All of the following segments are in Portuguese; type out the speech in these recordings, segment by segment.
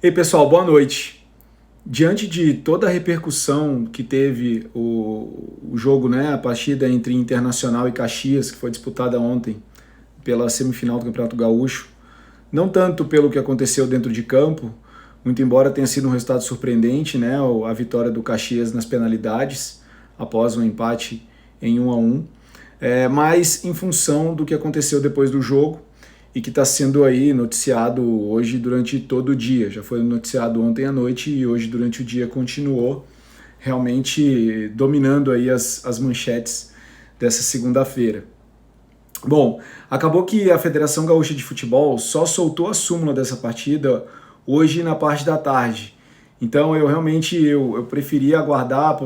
Ei pessoal, boa noite. Diante de toda a repercussão que teve o jogo, né, a partida entre Internacional e Caxias, que foi disputada ontem pela semifinal do Campeonato Gaúcho, não tanto pelo que aconteceu dentro de campo, muito embora tenha sido um resultado surpreendente, né, a vitória do Caxias nas penalidades, após um empate em 1-1, mas em função do que aconteceu depois do jogo, e que está sendo aí noticiado hoje durante todo o dia. Já foi noticiado ontem à noite e hoje durante o dia continuou realmente dominando aí as manchetes dessa segunda-feira. Bom, acabou que a Federação Gaúcha de Futebol só soltou a súmula dessa partida hoje na parte da tarde. Então eu realmente eu preferi aguardar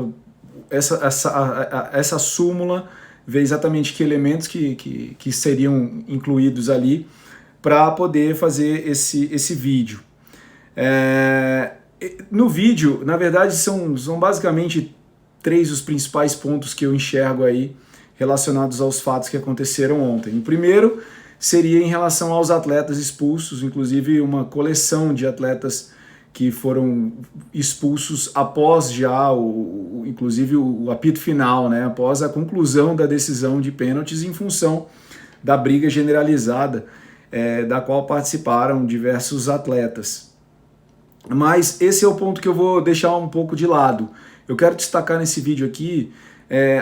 essa súmula, ver exatamente que elementos que seriam incluídos ali para poder fazer esse vídeo. No vídeo, na verdade, são basicamente três os principais pontos que eu enxergo aí relacionados aos fatos que aconteceram ontem. O primeiro seria em relação aos atletas expulsos, inclusive uma coleção de atletas que foram expulsos após já inclusive o apito final, né, após a conclusão da decisão de pênaltis em função da briga generalizada da qual participaram diversos atletas. Mas esse é o ponto que eu vou deixar um pouco de lado. Eu quero destacar nesse vídeo aqui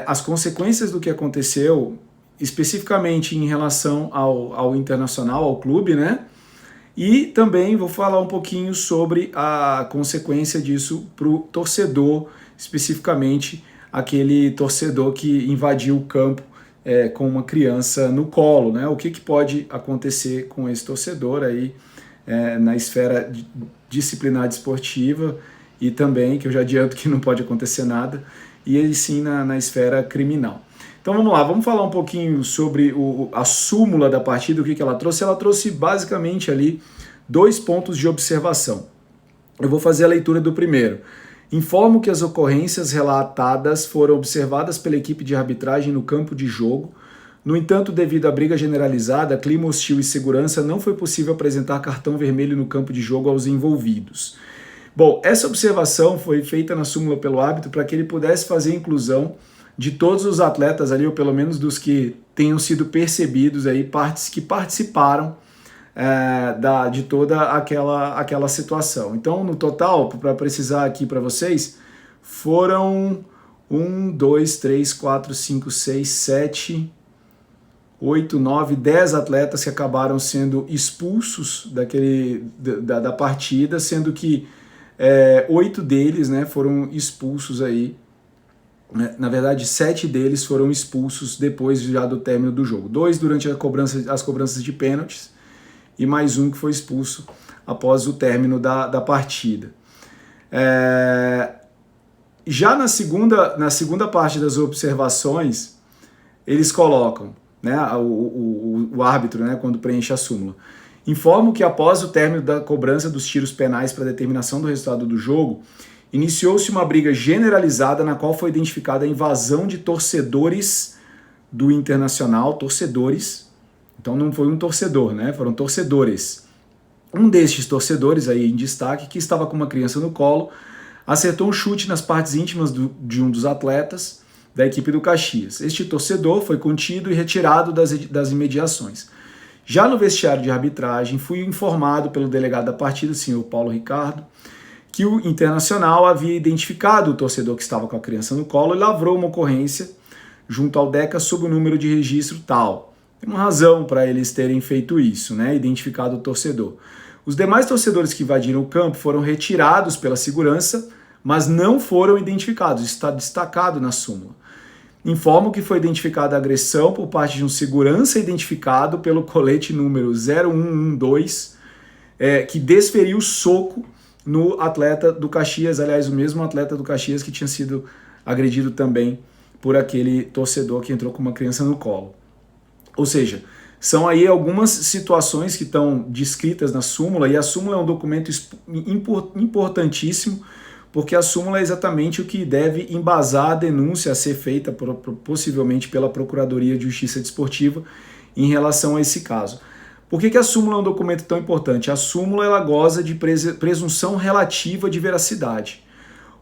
as consequências do que aconteceu, especificamente em relação ao Internacional, ao clube, né? E também vou falar um pouquinho sobre a consequência disso para o torcedor, especificamente aquele torcedor que invadiu o campo com uma criança no colo, né? O que pode acontecer com esse torcedor aí na esfera disciplinar desportiva e também, que eu já adianto que não pode acontecer nada, e aí sim na esfera criminal. Então vamos lá, vamos falar um pouquinho sobre a súmula da partida, o que ela trouxe. Ela trouxe basicamente ali 2 pontos de observação. Eu vou fazer a leitura do primeiro. Informo que as ocorrências relatadas foram observadas pela equipe de arbitragem no campo de jogo. No entanto, devido à briga generalizada, clima hostil e segurança, não foi possível apresentar cartão vermelho no campo de jogo aos envolvidos. Bom, essa observação foi feita na súmula pelo árbitro para que ele pudesse fazer a inclusão de todos os atletas ali, ou pelo menos dos que tenham sido percebidos aí, que participaram de toda aquela situação. Então, no total, para precisar aqui para vocês, foram 1, 2, 3, 4, 5, 6, 7, 8, 9, 10 atletas que acabaram sendo expulsos da partida, sendo que 8 deles, né, foram expulsos aí. Na verdade, 7 deles foram expulsos depois já do término do jogo. 2 durante as cobranças de pênaltis e mais um que foi expulso após o término da partida. Já na segunda parte das observações, eles colocam, né, o árbitro, né, quando preenche a súmula. Informo que após o término da cobrança dos tiros penais para determinação do resultado do jogo, iniciou-se uma briga generalizada na qual foi identificada a invasão de torcedores do Internacional, torcedores, então não foi um torcedor, né? Foram torcedores. Um destes torcedores aí em destaque, que estava com uma criança no colo, acertou um chute nas partes íntimas de um dos atletas da equipe do Caxias. Este torcedor foi contido e retirado das imediações. Já no vestiário de arbitragem, fui informado pelo delegado da partida, o senhor Paulo Ricardo, que o Internacional havia identificado o torcedor que estava com a criança no colo e lavrou uma ocorrência junto ao DECA sob o número de registro tal. Tem uma razão para eles terem feito isso, né? Identificado o torcedor. Os demais torcedores que invadiram o campo foram retirados pela segurança, mas não foram identificados. Está destacado na súmula. Informo que foi identificada a agressão por parte de um segurança identificado pelo colete número 0112, que desferiu soco no atleta do Caxias, aliás, o mesmo atleta do Caxias que tinha sido agredido também por aquele torcedor que entrou com uma criança no colo. Ou seja, são aí algumas situações que estão descritas na súmula, e a súmula é um documento importantíssimo, porque a súmula é exatamente o que deve embasar a denúncia a ser feita possivelmente pela Procuradoria de Justiça Desportiva em relação a esse caso. Por que a súmula é um documento tão importante? A súmula ela goza de presunção relativa de veracidade.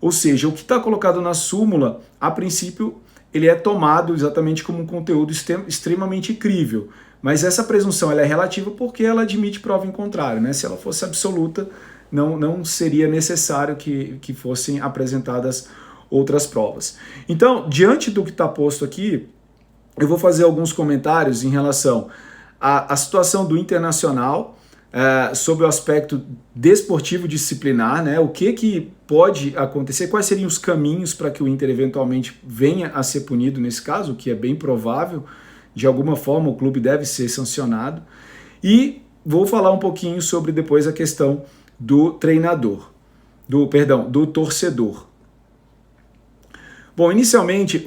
Ou seja, o que está colocado na súmula, a princípio, ele é tomado exatamente como um conteúdo extremamente crível. Mas essa presunção ela é relativa porque ela admite prova em contrário, né? Se ela fosse absoluta, não seria necessário que fossem apresentadas outras provas. Então, diante do que está posto aqui, eu vou fazer alguns comentários em relação à situação do Internacional, sobre o aspecto desportivo disciplinar, né? O que pode acontecer, quais seriam os caminhos para que o Inter eventualmente venha a ser punido nesse caso, o que é bem provável, de alguma forma o clube deve ser sancionado, e vou falar um pouquinho sobre depois a questão do treinador, do torcedor. Bom, inicialmente,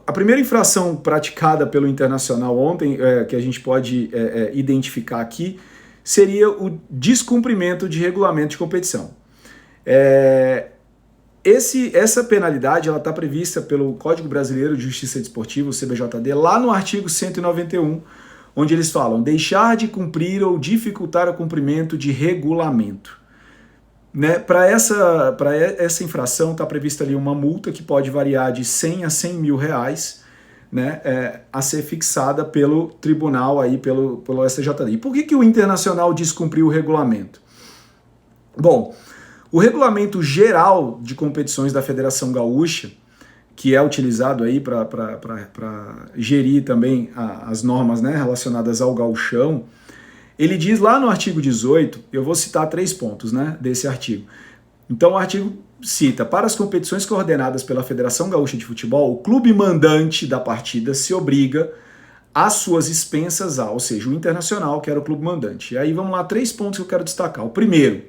a primeira infração praticada pelo Internacional ontem, que a gente pode identificar aqui, seria o descumprimento de regulamento de competição. Essa penalidade está prevista pelo Código Brasileiro de Justiça Desportiva, o CBJD, lá no artigo 191, onde eles falam deixar de cumprir ou dificultar o cumprimento de regulamento. Né? Para essa infração está prevista ali uma multa que pode variar de 100 a 100 mil reais, né, a ser fixada pelo tribunal, aí, pelo STJD. E por que o Internacional descumpriu o regulamento? Bom, o regulamento geral de competições da Federação Gaúcha, que é utilizado aí para gerir também as normas, né, relacionadas ao gauchão, ele diz lá no artigo 18, eu vou citar 3 pontos, né, desse artigo. Então o artigo cita, para as competições coordenadas pela Federação Gaúcha de Futebol, o clube mandante da partida se obriga às suas expensas ou seja, o Internacional, que era o clube mandante. E aí vamos lá, 3 pontos que eu quero destacar. O primeiro,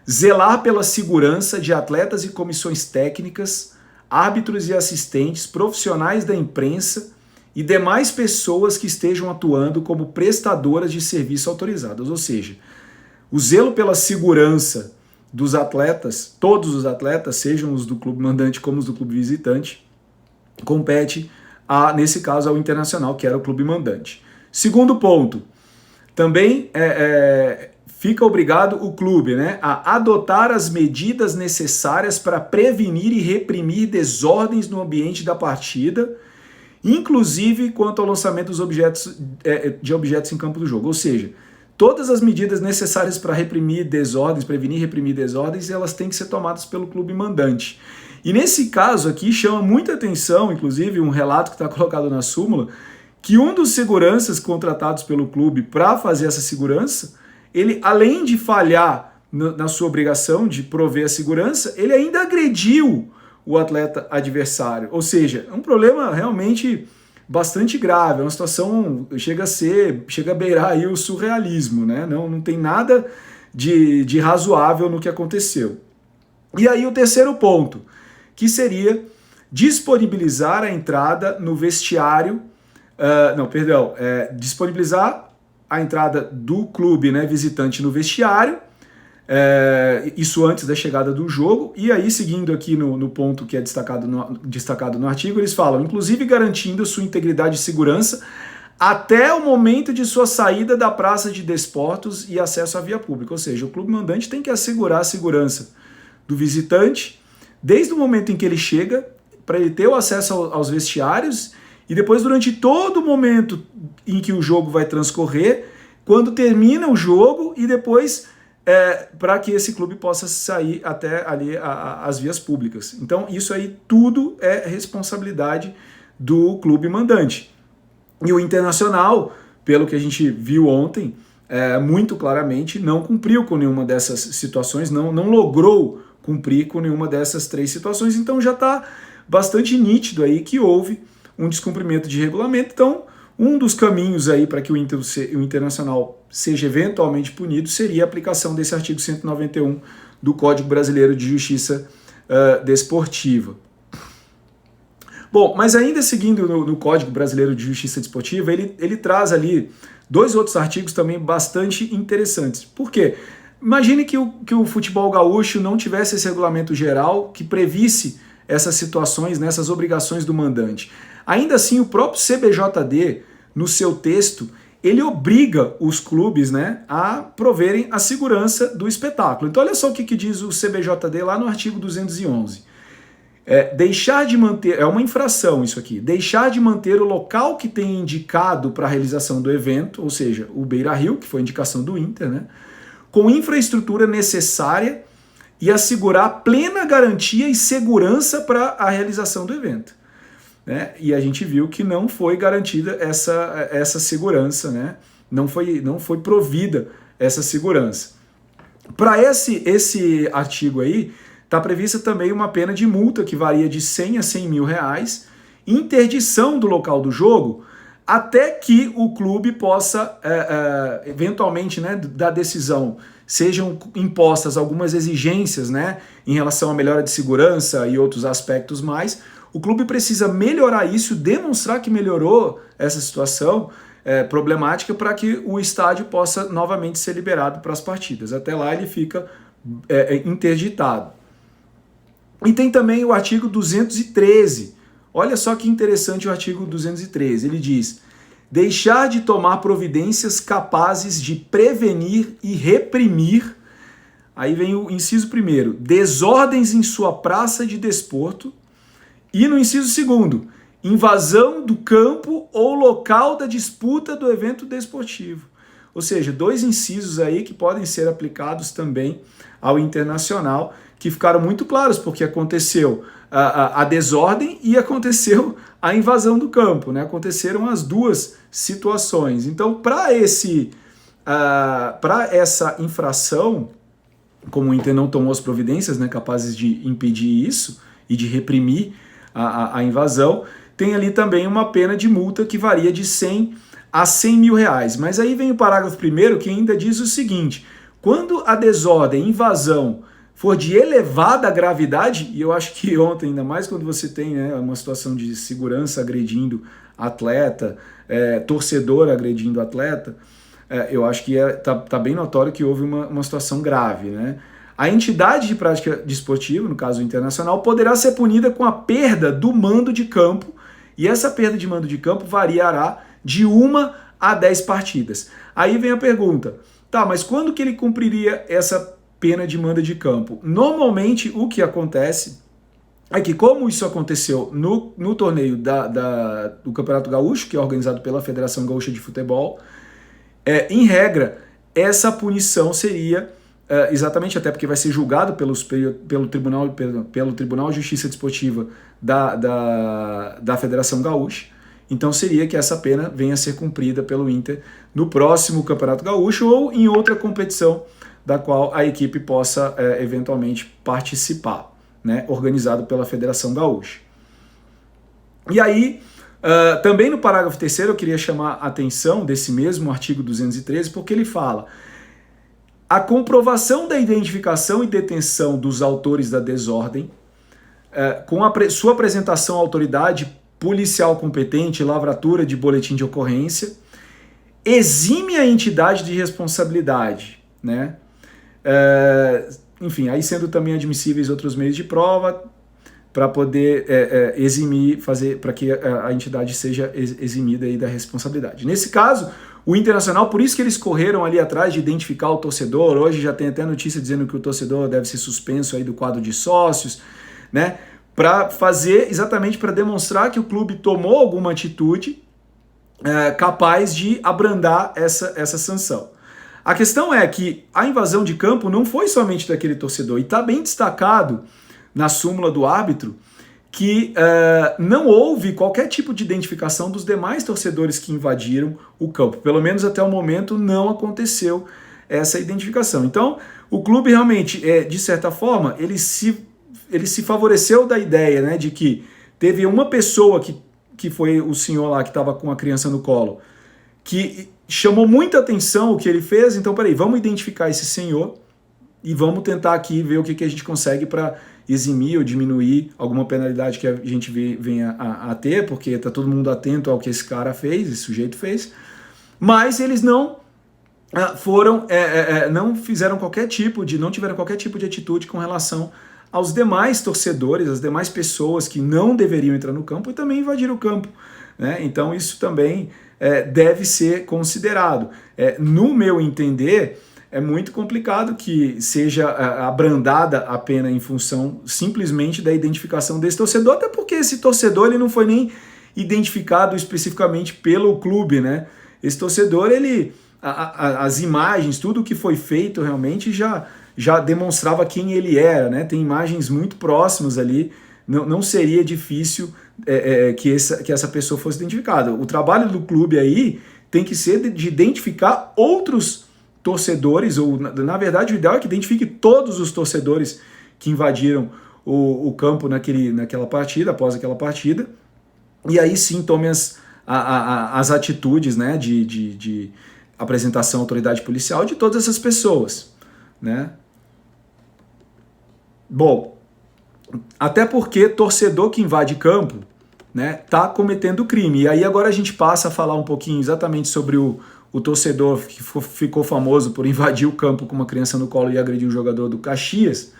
zelar pela segurança de atletas e comissões técnicas, árbitros e assistentes, profissionais da imprensa e demais pessoas que estejam atuando como prestadoras de serviço autorizadas. Ou seja, o zelo pela segurança dos atletas, todos os atletas, sejam os do clube mandante como os do clube visitante, compete, nesse caso, ao Internacional, que era o clube mandante. Segundo ponto, também fica obrigado o clube, né, a adotar as medidas necessárias para prevenir e reprimir desordens no ambiente da partida, inclusive quanto ao lançamento dos objetos em campo do jogo. Ou seja, todas as medidas necessárias para reprimir desordens, prevenir e reprimir desordens, elas têm que ser tomadas pelo clube mandante. E nesse caso aqui chama muita atenção, inclusive um relato que está colocado na súmula, que um dos seguranças contratados pelo clube para fazer essa segurança, ele, além de falhar na sua obrigação de prover a segurança, ele ainda agrediu o atleta adversário. Ou seja, é um problema realmente bastante grave, é uma situação chega a beirar aí o surrealismo, né? Não tem nada de razoável no que aconteceu. E aí o terceiro ponto, que seria disponibilizar a entrada no vestiário, disponibilizar a entrada do clube, né, visitante no vestiário, isso antes da chegada do jogo, e aí seguindo aqui no ponto que é destacado no artigo, eles falam, inclusive garantindo sua integridade e segurança até o momento de sua saída da praça de desportos e acesso à via pública. Ou seja, o clube mandante tem que assegurar a segurança do visitante desde o momento em que ele chega, para ele ter o acesso aos vestiários, e depois durante todo o momento em que o jogo vai transcorrer, quando termina o jogo e depois para que esse clube possa sair até ali as vias públicas. Então isso aí tudo é responsabilidade do clube mandante. E o Internacional, pelo que a gente viu ontem, muito claramente não cumpriu com nenhuma dessas situações, não logrou cumprir com nenhuma dessas 3 situações, então já está bastante nítido aí que houve um descumprimento de regulamento. Então, um dos caminhos aí para que o Internacional seja eventualmente punido seria a aplicação desse artigo 191 do Código Brasileiro de Justiça Desportiva. Bom, mas ainda seguindo no Código Brasileiro de Justiça Desportiva, ele traz ali 2 outros artigos também bastante interessantes. Por quê? Imagine que o futebol gaúcho não tivesse esse regulamento geral que previsse essas situações, nessas obrigações do mandante. Ainda assim, o próprio CBJD, no seu texto, ele obriga os clubes, né, a proverem a segurança do espetáculo. Então olha só o que diz o CBJD lá no artigo 211. Deixar de manter, é uma infração isso aqui, deixar de manter o local que tem indicado para a realização do evento, ou seja, o Beira-Rio, que foi a indicação do Inter, né, com infraestrutura necessária e assegurar plena garantia e segurança para a realização do evento. Né? E a gente viu que não foi garantida essa segurança, né? Não foi provida essa segurança. Para esse artigo aí, está prevista também uma pena de multa que varia de 100 a 100 mil reais, interdição do local do jogo, até que o clube possa, eventualmente, né, da decisão, sejam impostas algumas exigências, né, em relação à melhora de segurança e outros aspectos mais. O clube precisa melhorar isso, demonstrar que melhorou essa situação problemática para que o estádio possa novamente ser liberado para as partidas. Até lá ele fica interditado. E tem também o artigo 213. Olha só que interessante o artigo 213. Ele diz: deixar de tomar providências capazes de prevenir e reprimir. Aí vem o inciso primeiro: desordens em sua praça de desporto. E no inciso segundo: invasão do campo ou local da disputa do evento desportivo. Ou seja, 2 incisos aí que podem ser aplicados também ao Internacional, que ficaram muito claros, porque aconteceu a desordem e aconteceu a invasão do campo, né? Aconteceram as duas situações. Então, para essa infração, como o Inter não tomou as providências, né, capazes de impedir isso e de reprimir a invasão, tem ali também uma pena de multa que varia de 100 a 100 mil reais. Mas aí vem o parágrafo 1º que ainda diz o seguinte: quando a desordem, invasão, for de elevada gravidade, e eu acho que ontem, ainda mais quando você tem, né, uma situação de segurança agredindo atleta, torcedor agredindo atleta, eu acho que tá bem notório que houve uma situação grave, né? A entidade de prática desportiva, no caso o Internacional, poderá ser punida com a perda do mando de campo, e essa perda de mando de campo variará de 1 a 10 partidas. Aí vem a pergunta: tá, mas quando que ele cumpriria essa pena de mando de campo? Normalmente o que acontece é que, como isso aconteceu no torneio do Campeonato Gaúcho, que é organizado pela Federação Gaúcha de Futebol, em regra, essa punição seria exatamente, até porque vai ser julgado pelo Tribunal de Justiça Desportiva da Federação Gaúcha. Então seria que essa pena venha a ser cumprida pelo Inter no próximo Campeonato Gaúcho ou em outra competição da qual a equipe possa eventualmente participar, né, organizado pela Federação Gaúcha. E aí, também no parágrafo 3º, eu queria chamar a atenção desse mesmo artigo 213, porque ele fala: a comprovação da identificação e detenção dos autores da desordem, com sua apresentação à autoridade policial competente, lavratura de boletim de ocorrência, exime a entidade de responsabilidade, né? Enfim, aí sendo também admissíveis outros meios de prova para poder eximir, fazer para que a entidade seja eximida aí da responsabilidade. Nesse caso, o Internacional, por isso que eles correram ali atrás de identificar o torcedor. Hoje já tem até notícia dizendo que o torcedor deve ser suspenso aí do quadro de sócios, né? Para fazer, exatamente para demonstrar que o clube tomou alguma atitude capaz de abrandar essa sanção. A questão é que a invasão de campo não foi somente daquele torcedor, e está bem destacado na súmula do árbitro que não houve qualquer tipo de identificação dos demais torcedores que invadiram o campo. Pelo menos até o momento não aconteceu essa identificação. Então, o clube realmente, de certa forma, ele se favoreceu da ideia, né, de que teve uma pessoa que foi o senhor lá que estava com a criança no colo, que chamou muita atenção o que ele fez. Então, peraí, vamos identificar esse senhor e vamos tentar aqui ver o que a gente consegue para eximir ou diminuir alguma penalidade que a gente venha a ter, porque está todo mundo atento ao que esse cara fez, esse sujeito fez, mas eles não não fizeram não tiveram qualquer tipo de atitude com relação aos demais torcedores, as demais pessoas que não deveriam entrar no campo e também invadiram o campo, né? Então isso também deve ser considerado. No meu entender, é muito complicado que seja abrandada a pena em função simplesmente da identificação desse torcedor, até porque esse torcedor ele não foi nem identificado especificamente pelo clube, né? Esse torcedor, as imagens, tudo que foi feito realmente já demonstrava quem ele era, né? Tem imagens muito próximas ali, não seria difícil que essa pessoa fosse identificada. O trabalho do clube aí tem que ser de identificar outros torcedores, ou na verdade o ideal é que identifique todos os torcedores que invadiram o campo naquela partida, após aquela partida, e aí sim tome as atitudes, né, de apresentação à autoridade policial de todas essas pessoas, né? Bom, até porque torcedor que invade campo, né, tá cometendo crime. E aí agora a gente passa a falar um pouquinho exatamente sobre o torcedor que ficou famoso por invadir o campo com uma criança no colo e agredir um jogador do Caxias,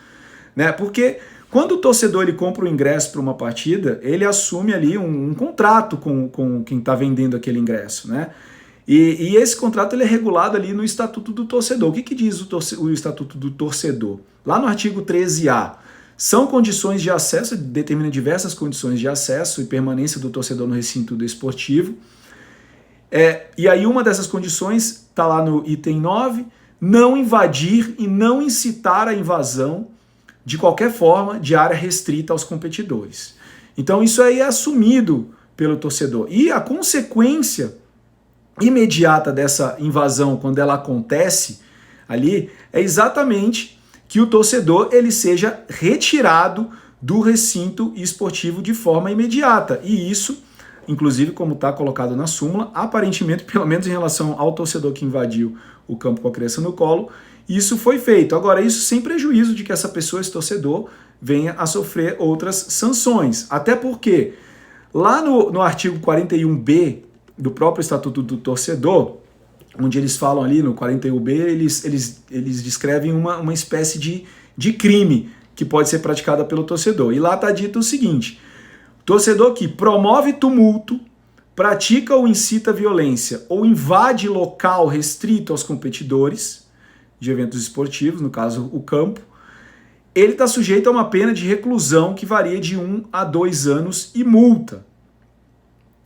né? Porque quando o torcedor ele compra o ingresso para uma partida, ele assume ali um contrato com quem está vendendo aquele ingresso, né? E esse contrato ele é regulado ali no Estatuto do Torcedor. O que diz o Estatuto do Torcedor? Lá no artigo 13A, são condições de acesso, determina diversas condições de acesso e permanência do torcedor no recinto desportivo. E aí uma dessas condições está lá no item 9, não invadir e não incitar a invasão de qualquer forma de área restrita aos competidores. Então isso aí é assumido pelo torcedor. E a consequência imediata dessa invasão, quando ela acontece ali, é exatamente que o torcedor ele seja retirado do recinto esportivo de forma imediata. E isso, inclusive, como está colocado na súmula, aparentemente, pelo menos em relação ao torcedor que invadiu o campo com a criança no colo, isso foi feito. Agora, isso sem prejuízo de que essa pessoa, esse torcedor, venha a sofrer outras sanções. Até porque, lá no artigo 41B do próprio Estatuto do Torcedor, onde eles falam ali no 41B, eles descrevem uma espécie de crime que pode ser praticada pelo torcedor. E lá está dito o seguinte: torcedor que promove tumulto, pratica ou incita violência ou invade local restrito aos competidores de eventos esportivos, no caso o campo, ele está sujeito a uma pena de reclusão que varia de 1 a 2 anos e multa.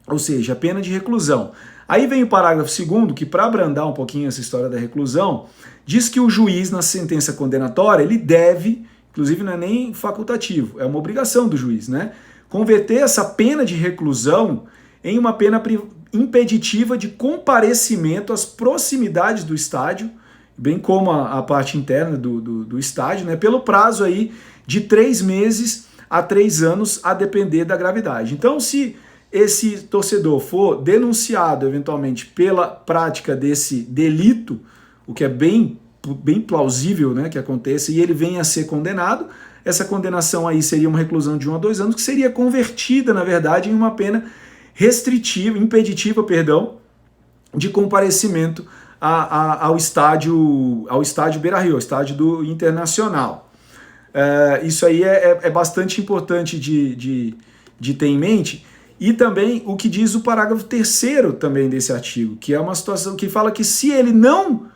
Ou seja, a pena de reclusão. Aí vem o parágrafo 2º, que para abrandar um pouquinho essa história da reclusão, diz que o juiz, na sentença condenatória, ele deve, inclusive não é nem facultativo, é uma obrigação do juiz, né? Converter essa pena de reclusão em uma pena impeditiva de comparecimento às proximidades do estádio, bem como a parte interna do estádio, né? Pelo prazo aí de 3 meses a 3 anos, a depender da gravidade. Então, se esse torcedor for denunciado eventualmente pela prática desse delito, o que é bem plausível, né, que aconteça, e ele venha a ser condenado, essa condenação aí seria uma reclusão de 1 a 2 anos, que seria convertida, na verdade, em uma pena impeditiva, de comparecimento ao estádio Beira-Rio, ao estádio do Internacional. Isso aí é bastante importante de ter em mente. E também o que diz o parágrafo 3º também desse artigo, que é uma situação que fala que se ele não,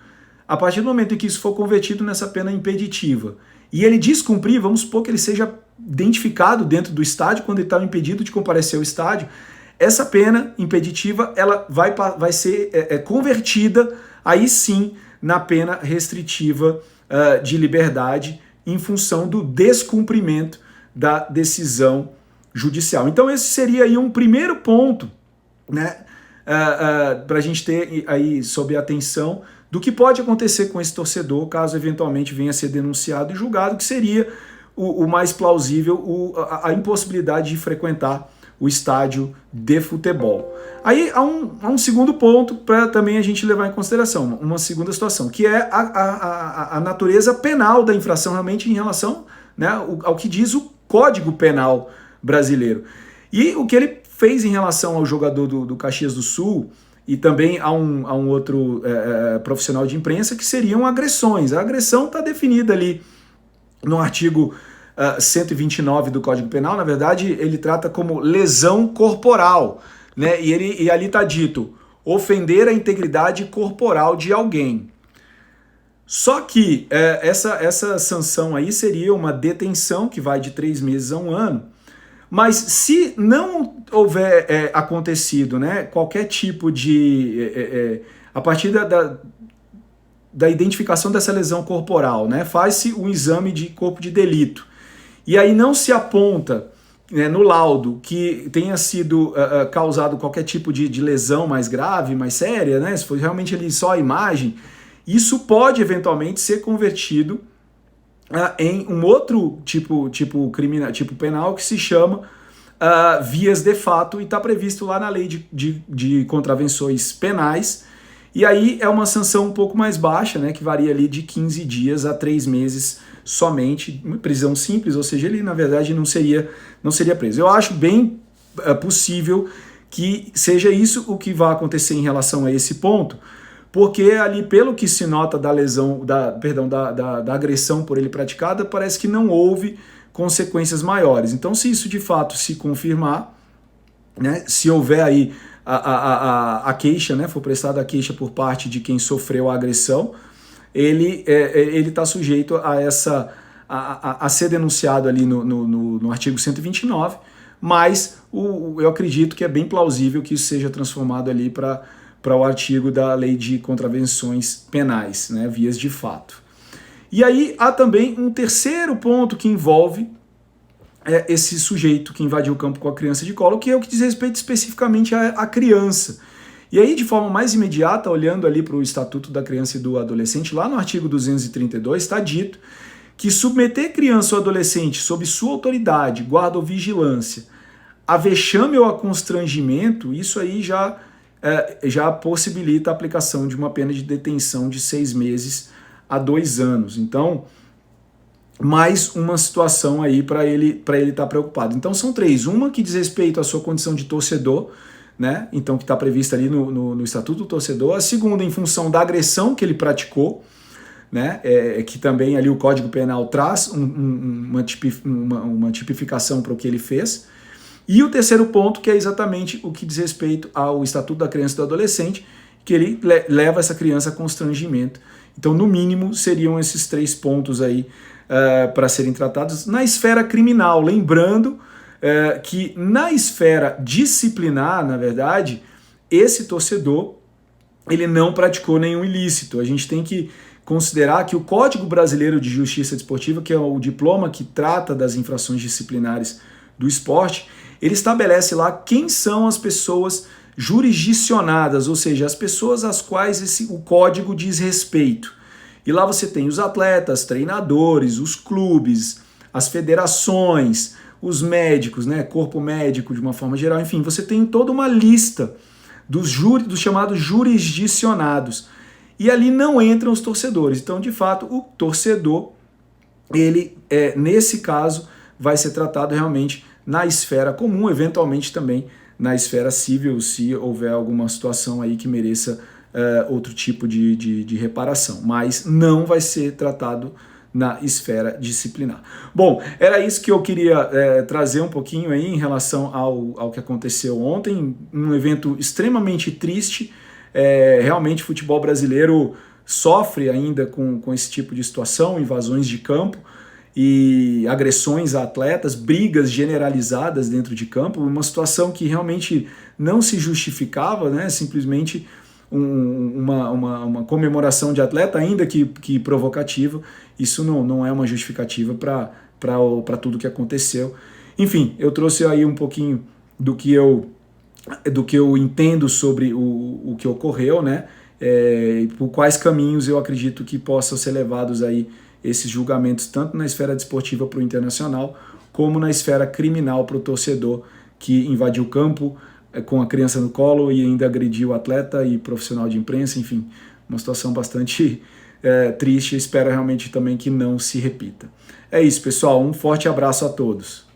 a partir do momento em que isso for convertido nessa pena impeditiva, e ele descumprir, vamos supor que ele seja identificado dentro do estádio quando ele estava impedido de comparecer ao estádio, essa pena impeditiva ela vai ser convertida aí sim na pena restritiva de liberdade em função do descumprimento da decisão judicial. Então esse seria aí um primeiro ponto, né, para a gente ter aí sob atenção do que pode acontecer com esse torcedor caso eventualmente venha a ser denunciado e julgado, que seria o mais plausível, a impossibilidade de frequentar o estádio de futebol. Aí há um segundo ponto para também a gente levar em consideração, uma segunda situação, que é a natureza penal da infração realmente em relação, né, ao que diz o Código Penal brasileiro. E o que ele fez em relação ao jogador do Caxias do Sul e também a um outro profissional de imprensa, que seriam agressões. A agressão está definida ali no artigo 129 do Código Penal. Na verdade, ele trata como lesão corporal. né? E ali está dito, ofender a integridade corporal de alguém. Só que essa sanção aí seria uma detenção que vai de 3 meses a 1 ano, mas se não houver acontecido, né, qualquer tipo de... a partir da identificação dessa lesão corporal, né, faz-se um exame de corpo de delito, e aí não se aponta, né, no laudo que tenha sido causado qualquer tipo de lesão mais grave, mais séria, né, se for realmente ali só a imagem, isso pode eventualmente ser convertido em um outro tipo penal que se chama vias de fato, e está previsto lá na lei de contravenções penais. E aí é uma sanção um pouco mais baixa, né, que varia ali de 15 dias a 3 meses somente, prisão simples, ou seja, ele na verdade não seria preso. Eu acho bem possível que seja isso o que vai acontecer em relação a esse ponto, porque ali, pelo que se nota da lesão, da agressão por ele praticada, parece que não houve consequências maiores. Então, se isso de fato se confirmar, né, se houver aí a queixa, né, for prestada a queixa por parte de quem sofreu a agressão, ele está sujeito a ser denunciado ali no artigo 129, mas eu acredito que é bem plausível que isso seja transformado ali para o artigo da lei de contravenções penais, né, vias de fato. E aí há também um terceiro ponto que envolve esse sujeito que invadiu o campo com a criança de colo, que é o que diz respeito especificamente à criança. E aí, de forma mais imediata, olhando ali para o Estatuto da Criança e do Adolescente, lá no artigo 232 está dito que submeter criança ou adolescente sob sua autoridade, guarda ou vigilância, a vexame ou a constrangimento, isso aí já possibilita a aplicação de uma pena de detenção de 6 meses a 2 anos. Então, mais uma situação aí para ele estar preocupado. Então são 3. Uma que diz respeito à sua condição de torcedor, né? Então que está prevista ali no Estatuto do Torcedor. A segunda, em função da agressão que ele praticou, né? Que também ali o Código Penal traz uma tipificação para o que ele fez. E o terceiro ponto, que é exatamente o que diz respeito ao Estatuto da Criança e do Adolescente, que ele leva essa criança a constrangimento. Então, no mínimo, seriam esses 3 pontos aí para serem tratados na esfera criminal. Lembrando que na esfera disciplinar, na verdade, esse torcedor ele não praticou nenhum ilícito. A gente tem que considerar que o Código Brasileiro de Justiça Desportiva, que é o diploma que trata das infrações disciplinares do esporte, ele estabelece lá quem são as pessoas jurisdicionadas, ou seja, as pessoas às quais o código diz respeito. E lá você tem os atletas, treinadores, os clubes, as federações, os médicos, né, corpo médico de uma forma geral, enfim, você tem toda uma lista dos chamados jurisdicionados. E ali não entram os torcedores. Então, de fato, o torcedor, ele, nesse caso, vai ser tratado realmente na esfera comum, eventualmente também na esfera civil, se houver alguma situação aí que mereça outro tipo de reparação, mas não vai ser tratado na esfera disciplinar. Bom, era isso que eu queria trazer um pouquinho aí em relação ao que aconteceu ontem, um evento extremamente triste. Realmente o futebol brasileiro sofre ainda com esse tipo de situação, invasões de campo e agressões a atletas, brigas generalizadas dentro de campo, uma situação que realmente não se justificava, né? Simplesmente uma comemoração de atleta, ainda que provocativa. Isso não é uma justificativa para tudo que aconteceu. Enfim, eu trouxe aí um pouquinho do que eu entendo sobre o que ocorreu, né? Por quais caminhos eu acredito que possam ser levados aí esses julgamentos, tanto na esfera desportiva para o internacional, como na esfera criminal para o torcedor que invadiu o campo com a criança no colo e ainda agrediu o atleta e profissional de imprensa. Enfim, uma situação bastante triste. Espero realmente também que não se repita. É isso, pessoal. Um forte abraço a todos.